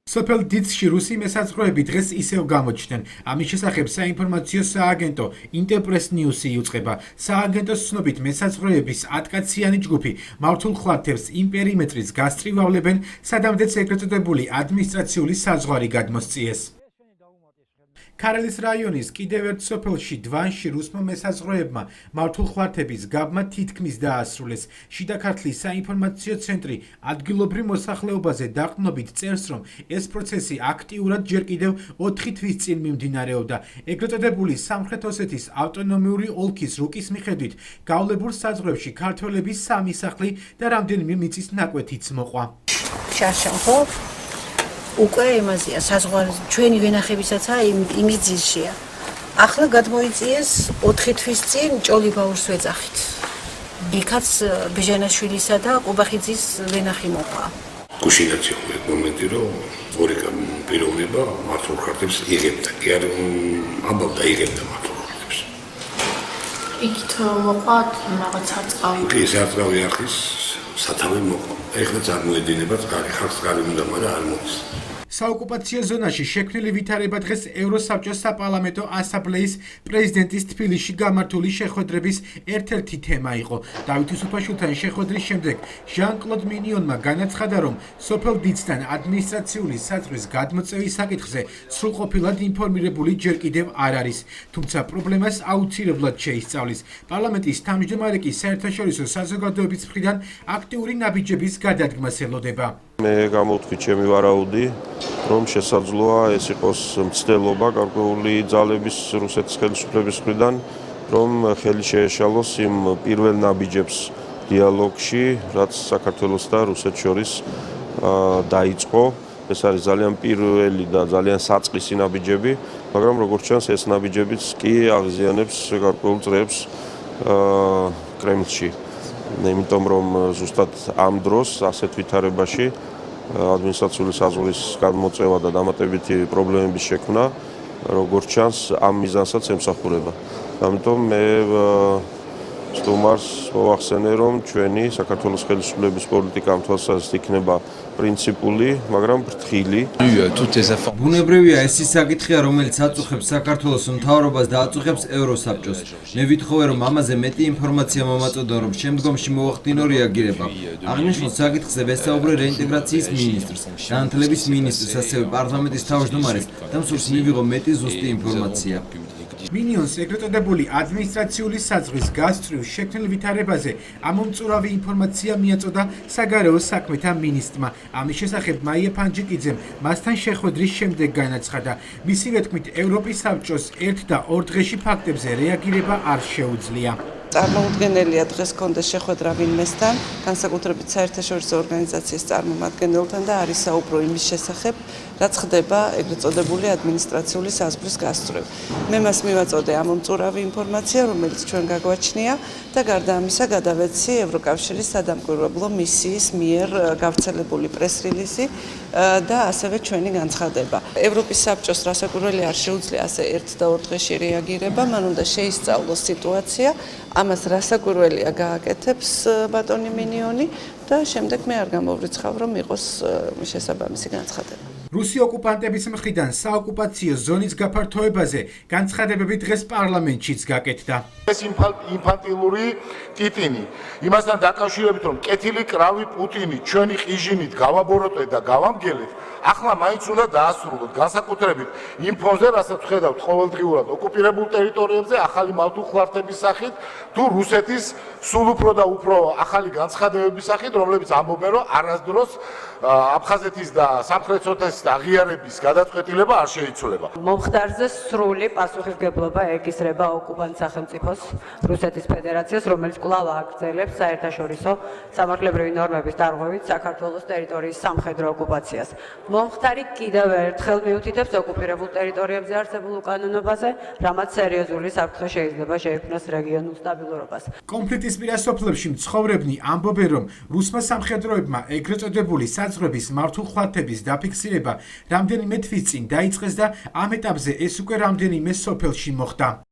სოფელ დიცში რუსი მესაზღვროები დღეს ისევ გამოჩნდნენ. ამის შესახებ საინფორმაციო სააგენტო ინტერპრეს ნიუსი იუწყება. სააგენტოს ცნობით მესაზღვროების 10-კაციანი ჯგუფი მართულ ხვართებს იმ პერიმეტრის გასწრივავლებენ, სადამდეც ეგრეთ წოდებული ადმინისტრაციული საზღვარი გადმოსწიეს. ქარელის რაიონის კიდევ ერთ სოფელში დვანში რუსმა მესაზღვროებმა მართულ ხვართების გაბმა თითქმის დაასრულეს. შიდა ქართლის საინფორმაციო ცენტრი ადგილობრივ მოსახლეობაზე დაყრდნობით წერს, რომ ეს პროცესი აქტიურად ჯერ კიდევ 4 თვის წინ მიმდინარეობდა. ეგრეთ წოდებული სამხრეთ ოსეთის ავტონომიური ოლქის რუკის მიხედვით გავლებულ საზღვრებში ქართველების 3 სახლი და რამდენიმე მიწის ნაკვეთიც მოყვა. უკვე იმაზეა საზღვარი ჩვენი ვენახებისაცაა იმის ძირშია. ახლა გადმოიწიეს 4 თვის წინ ჭოლიბაურს ვეძახით. იქაც ბეჟანაშვილისა და ყუბახიძის ვენახი მოყვა. გუშინაც იყო მომენტი, რომ ორი პიროვნება მართულ ხვართებს იღებდა. კი არ ამბობდა იღებდა მართულ ხვართებს. იქით მოყვა რაღაც სარწყავი. კი, სარწყავი არხის სათავე მოყვა. ეხლა წარმოედინება წყალი, ხალხს წყალი უნდა, მაგრამ არ მოდის. საოკუპაციო ზონაში შექმნილი ვითარება დღეს ევროსაბჭოს საპარლამენტო ასამბლეის პრეზიდენტის თბილისში გამართული შეხვედრების ერთ-ერთი თემა იყო. დავით უსუფაშვილთან შეხვედრის შემდეგ ჟან-კლოდ მინიონმა განაცხადა, რომ სოფელ დიცთან ადმინისტრაციული საზღვრის გადმოწევის საკითხზე სრულყოფილად ინფორმირებული ჯერ კიდევ არ არის, თუმცა პრობლემას აუცილებლად შეისწავლის. პარლამენტის თავმჯდომარე კი საერთაშორისო საზოგადოების მხრიდან აქტიური ნაბიჯების გადადგმას ელოდება. მე გამოვთქვი ჩემი ვარაუდი, რომ შესაძლოა ეს იყოს მცდელობა გარკვეული ძალების რუსეთის ხელისუფლების მხრიდან, რომ ხელი შეეშალოს იმ პირველ ნაბიჯებს დიალოგში, რაც საქართველოს და რუსეთს შორის დაიწყო. ეს არის ძალიან პირველი და ძალიან საწყისი ნაბიჯები, მაგრამ როგორც ჩანს, ეს ნაბიჯებიც კი აღიზიანებს გარკვეულ წრეებს კრემლში. იმიტომ რომ ზუსტად ამ დროს ასეთ ვითარებაში ადმინისტრაციული საზღვრის გადმოწევა და დამატებითი პრობლემების შექმნა, როგორც ჩანს, ამ მიზანსაც ემსახურება. ამიტომ მე სტუმარს მოვახსენე, რომ ჩვენი საქართველოს ხელისუფლების პოლიტიკა ამ თვალსაზრისით იქნება პრინციპული, მაგრამ ფრთხილი. ბუნებრივია, ეს ის საკითხია, რომელიც აწუხებს საქართველოს მთავრობას და აწუხებს ევროსაბჭოს. მე ვითხოვე, რომ ამაზე მეტი ინფორმაცია მომაწოდონ, რომ შემდგომში მოახდინო რეაგირება. აღნიშნულ საკითხზე ვესაუბრე რეინტეგრაციის მინისტრს, განათლების მინისტრს, ასევე პარლამენტის თავმჯდომარეს და მსურს მივიღო მეტი ზუსტი ინფორმაცია. მინიონს ეგრეთ წოდებული ადმინისტრაციული საზღვრის გასწვრივ შექმნილ ვითარებაზე ამომწურავი ინფორმაცია მიაწოდა საგარეო საქმეთა მინისტრმა. ამის შესახებ მაია ფანჯიკიძემ მასთან შეხვედრის შემდეგ განაცხადა. მისივე თქმით, ევროპის საბჭოს 1 და 2 დღეში ფაქტებზე რეაგირება არ შეუძლია. წარმოუდგენელია დღეს ქონდა შეხვედრა ვინმესთან, განსაკუთრებით საერთაშორისო ორგანიზაციის წარმომადგენელთან და არის საუბრო იმის შესახებ, რაც ხდება ეგრეთ წოდებული ადმინისტრაციული საზღვრის გასწვრივ. მე მას მივაწოდე ამომწურავი ინფორმაცია, რომელიც ჩვენ გაგვაჩნია და გარდა ამისა გადავეცი ევროკავშირის სადამკვირვებლო მისიის მიერ გავრცელებული პრეს-რილიზი და ასევე ჩვენი განცხადება. ევროპის საბჭოს რასაკვირველი არ შეუძლია ასე 1 და 2 დღეში რეაგირება, მან უნდა შეისწავლოს სიტუაცია, ამას რასაკვირველია გააკეთებს ბატონი მინიონი და შემდეგ მე არ გამოვრიცხავ, რომ იყოს შესაბამისი განცხადება. რუსი ოკუპანტების მხრიდან საოკუპაციო ზონის გაფართოებაზე განცხადებები დღეს პარლამენტშიც გაკეთდა. ეს ინფანტილური ტიტინი იმასთან დაკავშირებით, რომ კეთილი კრავი პუტინი ჩვენი ყიჟინით გავაბოროტეთ და გავამგელეთ, ახლა მაინც უნდა დაასრულოთ, განსაკუთრებით იმ ფონზე, რასაც ხედავთ ყოველდღიურად ოკუპირებულ ტერიტორიებზე ახალი მართულ ხვართების სახით, თუ რუსეთის სულ უფრო და უფრო ახალი განცხადებების სახით, რომლებიც ამბობენ, რომ არასდროს აფხაზეთის და სამხრეთ ოსეთის აღიარების გადაწყვეტილება არ შეიცვლება. მომხდარზე სრული პასუხისმგებლობა ეკისრება ოკუპანტ სახელმწიფოს რუსეთის ფედერაციას, რომელიც კვლავ აგრძელებს საერთაშორისო სამართლებრივი ნორმების დარღვევით საქართველოს ტერიტორიის სამხედრო ოკუპაციას. მომხდარი კიდევ ერთხელ მიუთითებს ოკუპირებულ ტერიტორიებზე არსებულ უკანონობაზე, რამაც სერიოზული საფრთხე შეიძლება შეექმნას რეგიონულ სტაბილურობას. კონფლიქტისპირა სოფლებში მცხოვრებნი ამბობენ, რომ რუსმა სამხედროებმა ეგრეთ წოდებული საზღვრების მართულ ხვართების დაფიქსირება რამდენიმე თვის წინ დაიწყეს და ამ ეტაპზე ეს უკვე რამდენიმე სოფელში მოხდა.